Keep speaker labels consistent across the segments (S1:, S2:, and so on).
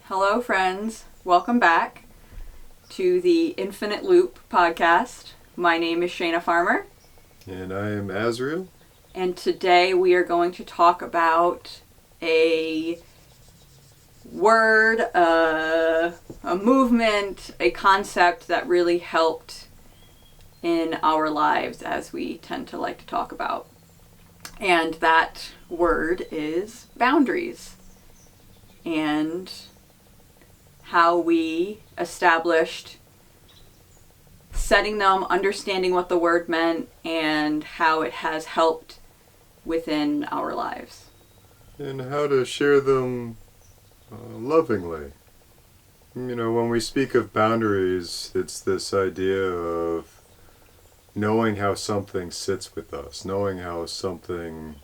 S1: Hello, friends. Welcome back to the Infinite Loop podcast. My name is Shayna Farmer.
S2: And I am Azriel.
S1: And today we are going to talk about a word, a movement, a concept that really helped in our lives, as we tend to like to talk about. And that word is boundaries. And how we established setting them, understanding what the word meant, and how it has helped within our lives.
S2: And how to share them lovingly. You know, when we speak of boundaries, it's this idea of knowing how something sits with us, knowing how something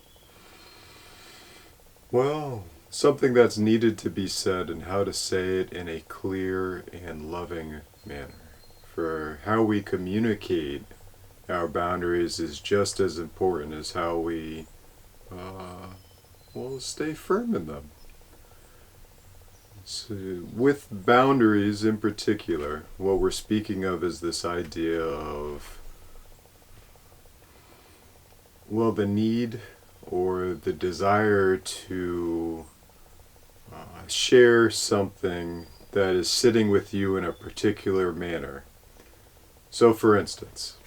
S2: that's needed to be said and how to say it in a clear and loving manner. For how we communicate our boundaries is just as important as how we stay firm in them. So with boundaries in particular, what we're speaking of is this idea of the need or the desire to share something that is sitting with you in a particular manner. So for instance,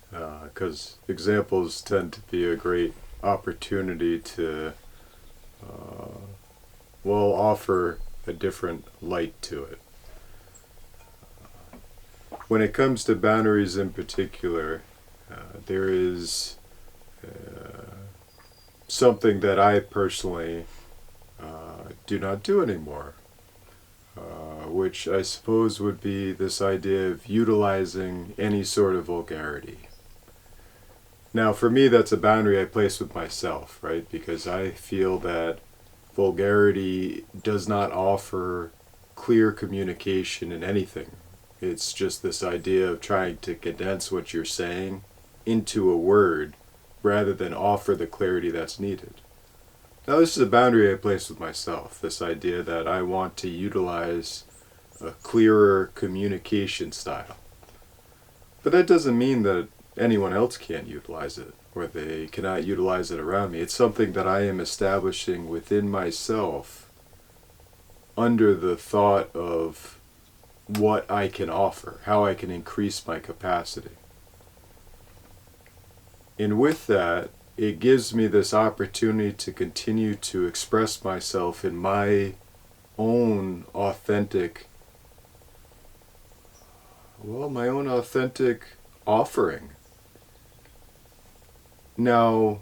S2: because examples tend to be a great opportunity to offer a different light to it. When it comes to boundaries in particular, there is something that I personally do not do anymore, which I suppose would be this idea of utilizing any sort of vulgarity. Now, for me, that's a boundary I place with myself, right? Because I feel that vulgarity does not offer clear communication in anything. It's just this idea of trying to condense what you're saying into a word rather than offer the clarity that's needed. Now, this is a boundary I place with myself, this idea that I want to utilize a clearer communication style. But that doesn't mean that anyone else can't utilize it, or they cannot utilize it around me. It's something that I am establishing within myself under the thought of what I can offer, how I can increase my capacity. And with that, it gives me this opportunity to continue to express myself in my own authentic offering. Now,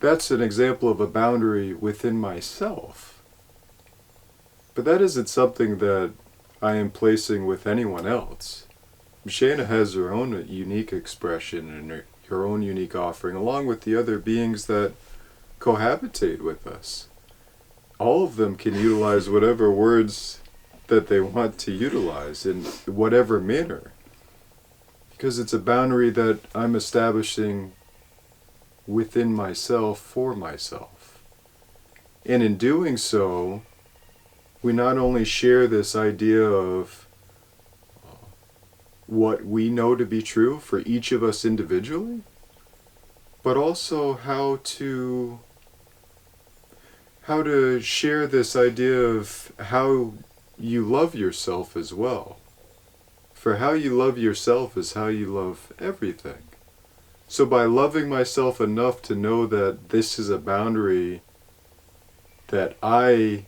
S2: that's an example of a boundary within myself. But that isn't something that I am placing with anyone else. Shayna has her own unique expression and her own unique offering, along with the other beings that cohabitate with us. All of them can utilize whatever words that they want to utilize in whatever manner, because it's a boundary that I'm establishing within myself for myself. And in doing so, we not only share this idea of what we know to be true for each of us individually, but also how to share this idea of how you love yourself as well. For how you love yourself is how you love everything. So by loving myself enough to know that this is a boundary that I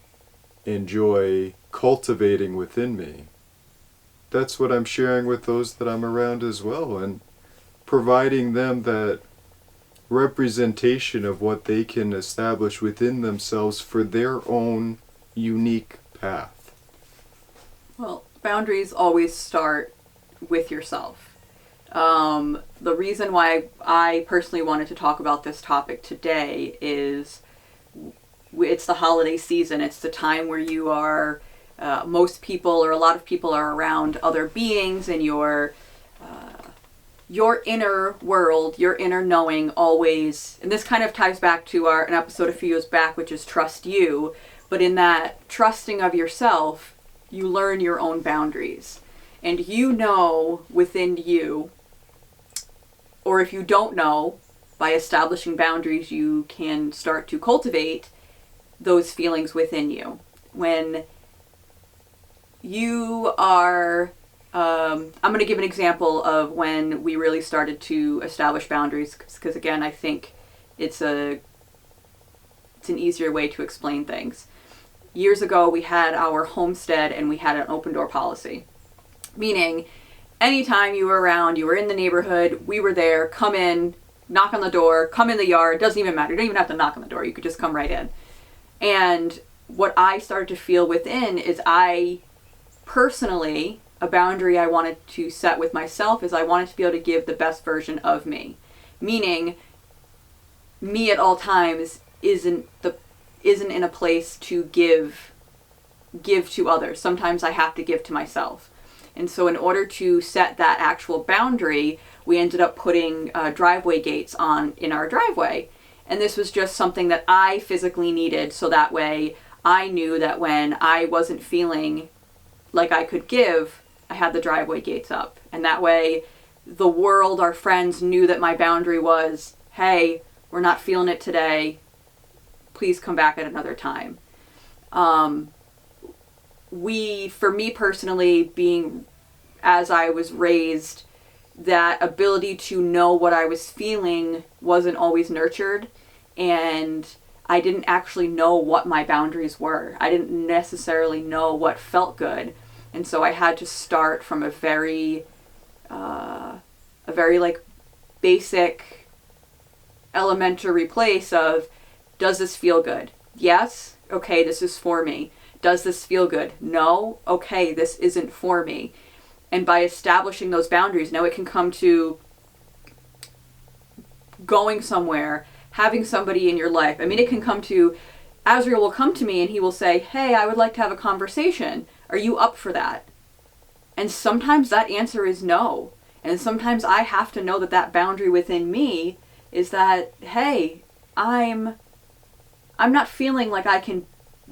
S2: enjoy cultivating within me, that's what I'm sharing with those that I'm around as well, and providing them that representation of what they can establish within themselves for their own unique path.
S1: Well, boundaries always start with yourself. The reason why I personally wanted to talk about this topic today is it's the holiday season. It's the time where you are most people or a lot of people are around other beings, and your inner world, your inner knowing always, and this kind of ties back to an episode a few years back, which is Trust You, But in that trusting of yourself, you learn your own boundaries. And you know within you, or if you don't know, by establishing boundaries, you can start to cultivate those feelings within you. When you are, I'm going to give an example of when we really started to establish boundaries, because again, I think it's an easier way to explain things. Years ago, we had our homestead and we had an open door policy, meaning anytime you were around, you were in the neighborhood, we were there, come in, knock on the door, come in the yard, doesn't even matter. You don't even have to knock on the door. You could just come right in. And what I started to feel within is personally, a boundary I wanted to set with myself is I wanted to be able to give the best version of me. Meaning, me at all times isn't in a place to give to others. Sometimes I have to give to myself. And so in order to set that actual boundary, we ended up putting driveway gates in our driveway. And this was just something that I physically needed, so that way I knew that when I wasn't feeling like I could give, I had the driveway gates up. And that way the world, our friends, knew that my boundary was, hey, we're not feeling it today. Please come back at another time. For me personally, being as I was raised, that ability to know what I was feeling wasn't always nurtured, and I didn't actually know what my boundaries were. I didn't necessarily know what felt good, and so I had to start from a very like basic elementary place of, does this feel good? Yes? Okay, this is for me. Does this feel good? No? Okay, this isn't for me. And by establishing those boundaries, now it can come to going somewhere, having somebody in your life. I mean, it can come to, Azriel will come to me and he will say, hey, I would like to have a conversation. Are you up for that? And sometimes that answer is no. And sometimes I have to know that that boundary within me is that, hey, I'm not feeling like I can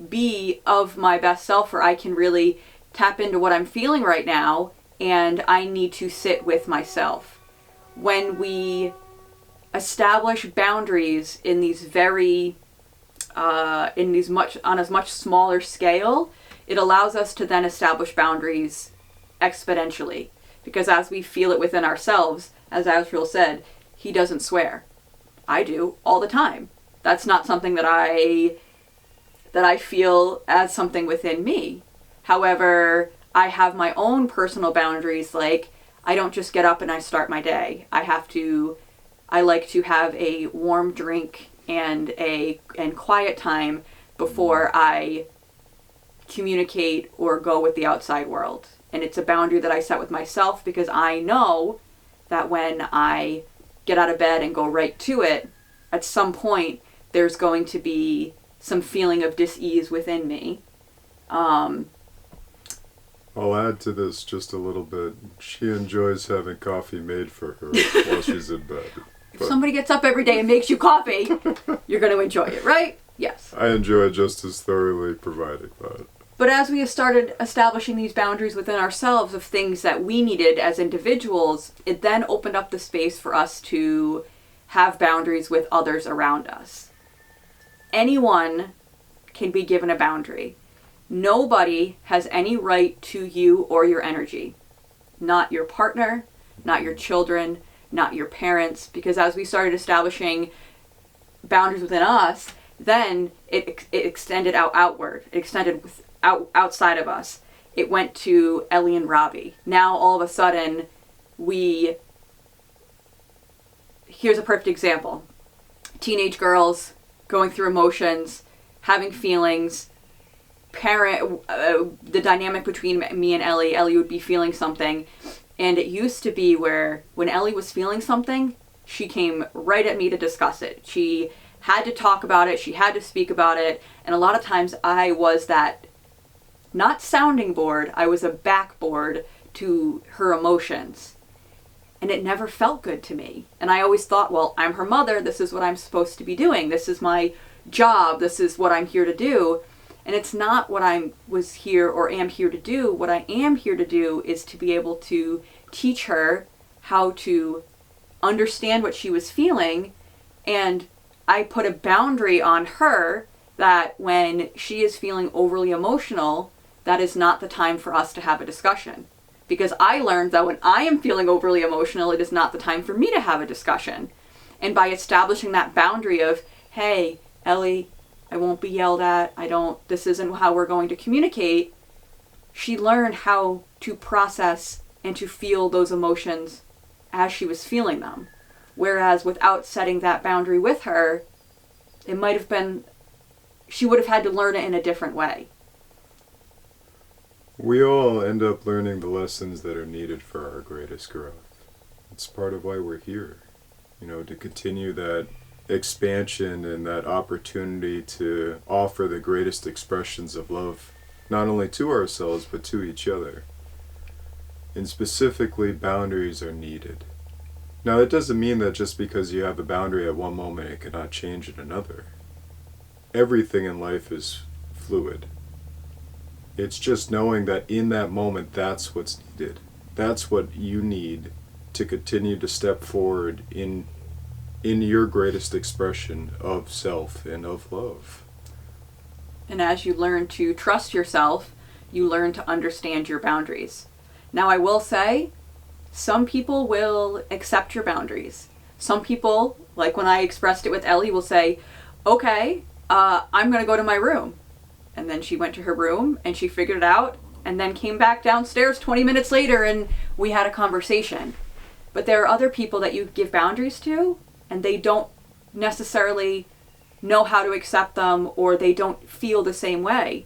S1: be of my best self, or I can really tap into what I'm feeling right now, and I need to sit with myself. When we establish boundaries in these on a much smaller scale, it allows us to then establish boundaries exponentially. Because as we feel it within ourselves, as Azriel said, he doesn't swear. I do all the time. That's not something that I feel as something within me. However, I have my own personal boundaries, like I don't just get up and I start my day. I like to have a warm drink and quiet time before I communicate or go with the outside world. And it's a boundary that I set with myself, because I know that when I get out of bed and go right to it, at some point there's going to be some feeling of dis-ease within me.
S2: I'll add to this just a little bit. She enjoys having coffee made for her while she's in bed.
S1: If somebody gets up every day and makes you coffee, you're going to enjoy it, right? Yes.
S2: I enjoy it just as thoroughly providing that.
S1: But as we have started establishing these boundaries within ourselves of things that we needed as individuals, it then opened up the space for us to have boundaries with others around us. Anyone can be given a boundary. Nobody has any right to you or your energy. Not your partner, not your children, not your parents. Because as we started establishing boundaries within us, then it extended outward. It extended outside of us. It went to Ellie and Robbie. Now all of a sudden, here's a perfect example. Teenage girls going through emotions, having feelings, the dynamic between me and Ellie would be feeling something, and it used to be where when Ellie was feeling something, she came right at me to discuss it. She had to talk about it, she had to speak about it, and a lot of times I was that, not sounding board, I was a backboard to her emotions. And it never felt good to me. And I always thought, well, I'm her mother, this is what I'm supposed to be doing, this is my job, this is what I'm here to do. And it's not what I was here or am here to do. What I am here to do is to be able to teach her how to understand what she was feeling. And I put a boundary on her that when she is feeling overly emotional, that is not the time for us to have a discussion. Because I learned that when I am feeling overly emotional, it is not the time for me to have a discussion. And by establishing that boundary of, hey, Ellie, I won't be yelled at, this isn't how we're going to communicate, she learned how to process and to feel those emotions as she was feeling them. Whereas without setting that boundary with her, it might have been, she would have had to learn it in a different way.
S2: We all end up learning the lessons that are needed for our greatest growth. It's part of why we're here, to continue that expansion and that opportunity to offer the greatest expressions of love, not only to ourselves, but to each other. And specifically, boundaries are needed. Now, that doesn't mean that just because you have a boundary at one moment, it cannot change at another. Everything in life is fluid. It's just knowing that in that moment, that's what's needed. That's what you need to continue to step forward in your greatest expression of self and of love.
S1: And as you learn to trust yourself, you learn to understand your boundaries. Now, I will say, some people will accept your boundaries. Some people, like when I expressed it with Ellie, will say, okay, I'm going to go to my room. And then she went to her room and she figured it out and then came back downstairs 20 minutes later and we had a conversation. But there are other people that you give boundaries to and they don't necessarily know how to accept them or they don't feel the same way.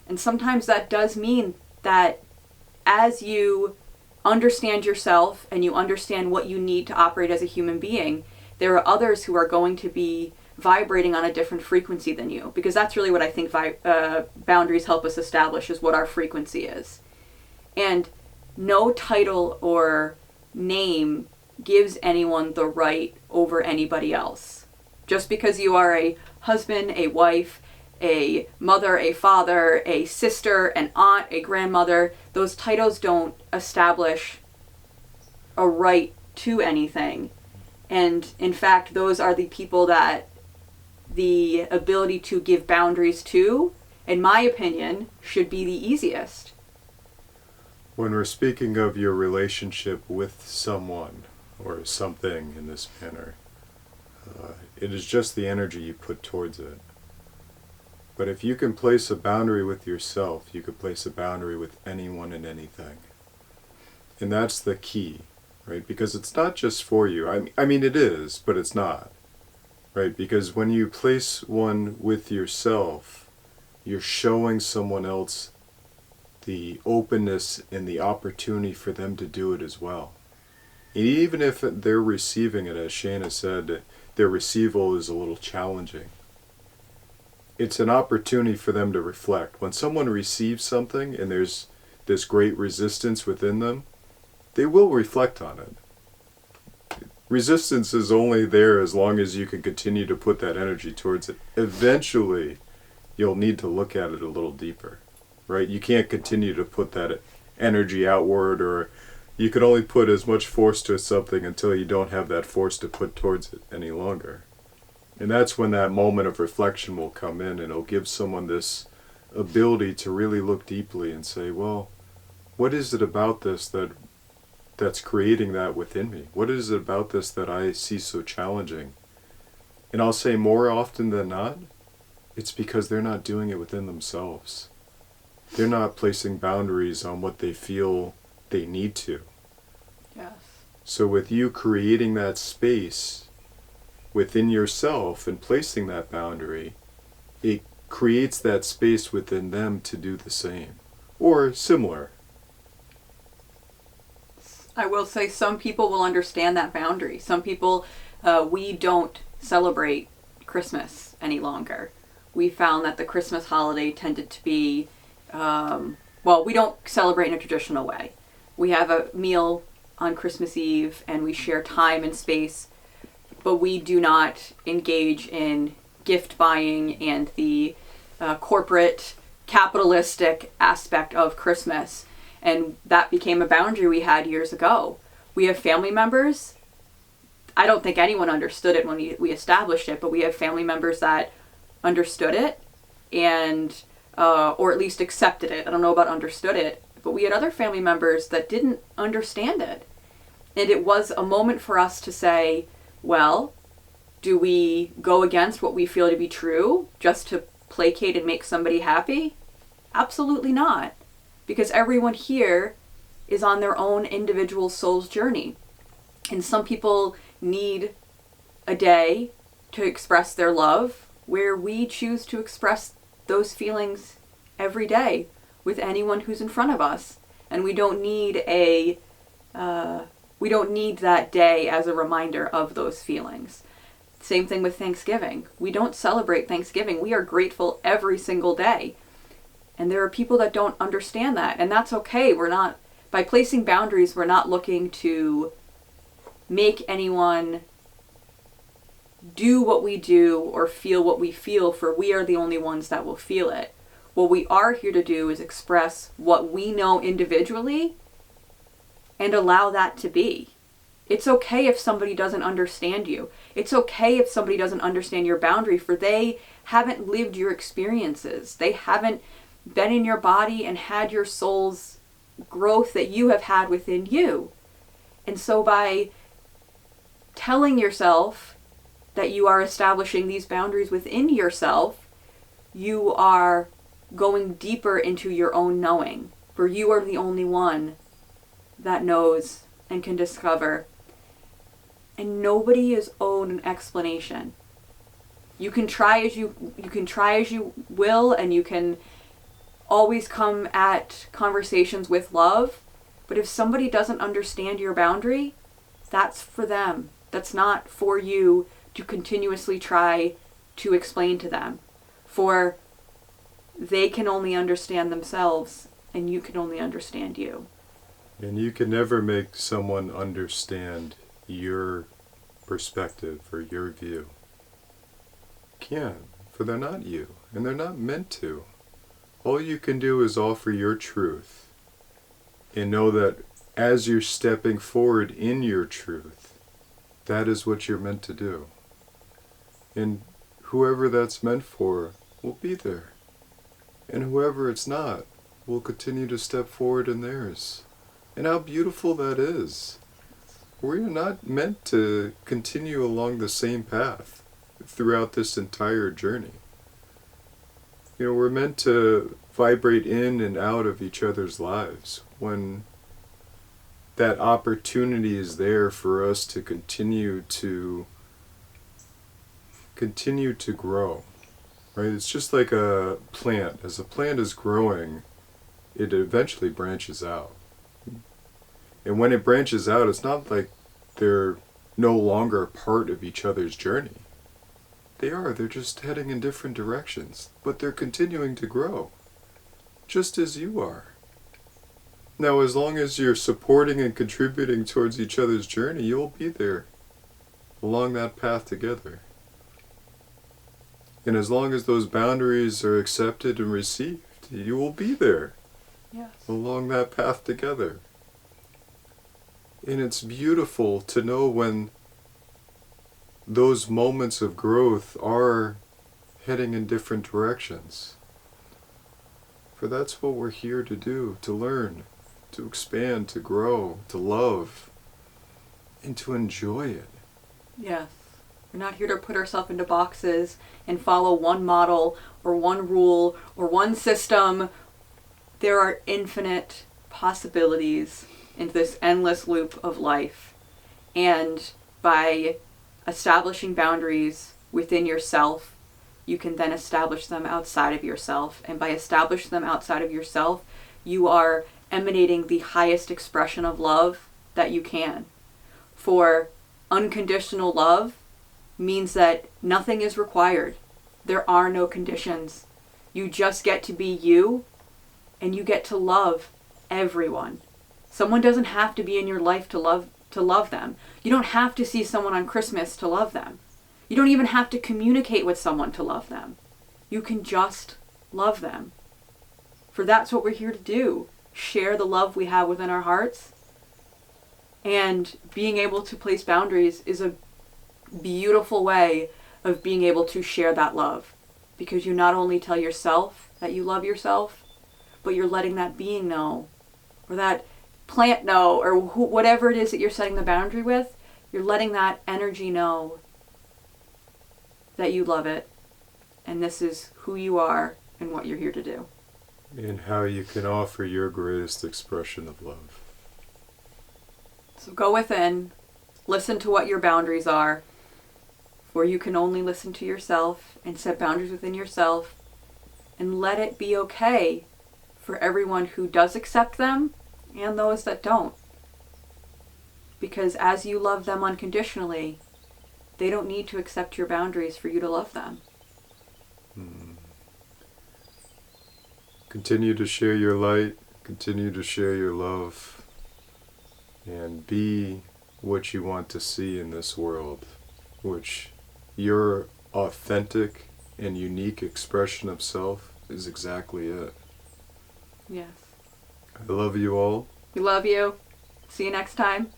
S1: And sometimes that does mean that as you understand yourself and you understand what you need to operate as a human being, there are others who are going to be vibrating on a different frequency than you, because that's really what I think boundaries help us establish, is what our frequency is. And no title or name gives anyone the right over anybody else. Just because you are a husband, a wife, a mother, a father, a sister, an aunt, a grandmother, those titles don't establish a right to anything. And in fact, those are the people that the ability to give boundaries to, in my opinion, should be the easiest.
S2: When we're speaking of your relationship with someone or something in this manner, it is just the energy you put towards it. But if you can place a boundary with yourself, you can place a boundary with anyone and anything. And that's the key, right? Because it's not just for you. I mean, it is, but it's not. Right, because when you place one with yourself, you're showing someone else the openness and the opportunity for them to do it as well. And even if they're receiving it, as Shana said, their receival is a little challenging. It's an opportunity for them to reflect. When someone receives something and there's this great resistance within them, they will reflect on it. Resistance is only there as long as you can continue to put that energy towards it. Eventually, you'll need to look at it a little deeper, right? You can't continue to put that energy outward, or you can only put as much force to something until you don't have that force to put towards it any longer. And that's when that moment of reflection will come in, and it'll give someone this ability to really look deeply and say, well, what is it about this that's creating that within me? What is it about this that I see so challenging? And I'll say more often than not, it's because they're not doing it within themselves. They're not placing boundaries on what they feel they need to.
S1: Yes.
S2: So with you creating that space within yourself and placing that boundary, it creates that space within them to do the same or similar.
S1: I will say some people will understand that boundary. Some people, we don't celebrate Christmas any longer. We found that the Christmas holiday tended to be, we don't celebrate in a traditional way. We have a meal on Christmas Eve and we share time and space, but we do not engage in gift buying and the corporate capitalistic aspect of Christmas. And that became a boundary we had years ago. We have family members. I don't think anyone understood it when we established it, but we have family members that understood it and, or at least accepted it. I don't know about understood it, but we had other family members that didn't understand it. And it was a moment for us to say, well, do we go against what we feel to be true just to placate and make somebody happy? Absolutely not. Because everyone here is on their own individual soul's journey. And some people need a day to express their love, where we choose to express those feelings every day with anyone who's in front of us. And we don't need that day as a reminder of those feelings. Same thing with Thanksgiving. We don't celebrate Thanksgiving. We are grateful every single day. And there are people that don't understand that, and that's okay. By placing boundaries, we're not looking to make anyone do what we do or feel what we feel, for we are the only ones that will feel it. What we are here to do is express what we know individually and allow that to be. It's okay if somebody doesn't understand you. It's okay if somebody doesn't understand your boundary, for they haven't lived your experiences. They haven't been in your body and had your soul's growth that you have had within you. And so by telling yourself that you are establishing these boundaries within yourself, you are going deeper into your own knowing, for you are the only one that knows and can discover. And nobody is owed an explanation. You can try as you will, and you can always come at conversations with love, but if somebody doesn't understand your boundary, that's for them. That's not for you to continuously try to explain to them, for they can only understand themselves and you can only understand you.
S2: And you can never make someone understand your perspective or your view. You can't, for they're not you, and they're not meant to. All you can do is offer your truth and know that as you're stepping forward in your truth, that is what you're meant to do. And whoever that's meant for will be there. And whoever it's not will continue to step forward in theirs. And how beautiful that is. We're not meant to continue along the same path throughout this entire journey. You know, we're meant to vibrate in and out of each other's lives when that opportunity is there for us to continue to grow, right? It's just like a plant. As a plant is growing, it eventually branches out. And when it branches out, it's not like they're no longer part of each other's journey. They're just heading in different directions, but they're continuing to grow, just as you are. Now, as long as you're supporting and contributing towards each other's journey, you'll be there along that path together. And as long as those boundaries are accepted and received, you will be there along that path together. And it's beautiful to know when those moments of growth are heading in different directions. For that's what we're here to do, to learn, to expand, to grow, to love, and to enjoy it.
S1: Yes. We're not here to put ourselves into boxes and follow one model or one rule or one system. There are infinite possibilities in this endless loop of life. And by establishing boundaries within yourself, you can then establish them outside of yourself. And by establishing them outside of yourself, you are emanating the highest expression of love that you can. For unconditional love means that nothing is required. There are no conditions. You just get to be you, and you get to love everyone. Someone doesn't have to be in your life to love them. You don't have to see someone on Christmas to love them. You don't even have to communicate with someone to love them. You can just love them. For that's what we're here to do. Share the love we have within our hearts. And being able to place boundaries is a beautiful way of being able to share that love. Because you not only tell yourself that you love yourself, but you're letting that being know, or that plant know, or whatever it is that you're setting the boundary with, you're letting that energy know that you love it, and this is who you are and what you're here to do.
S2: And how you can offer your greatest expression of love.
S1: So go within, listen to what your boundaries are, for you can only listen to yourself and set boundaries within yourself, and let it be okay for everyone who does accept them and those that don't. Because as you love them unconditionally, they don't need to accept your boundaries for you to love them.
S2: Continue to share your light, continue to share your love, and be what you want to see in this world, which your authentic and unique expression of self is exactly it.
S1: Yes.
S2: I love you all.
S1: We love you. See you next time.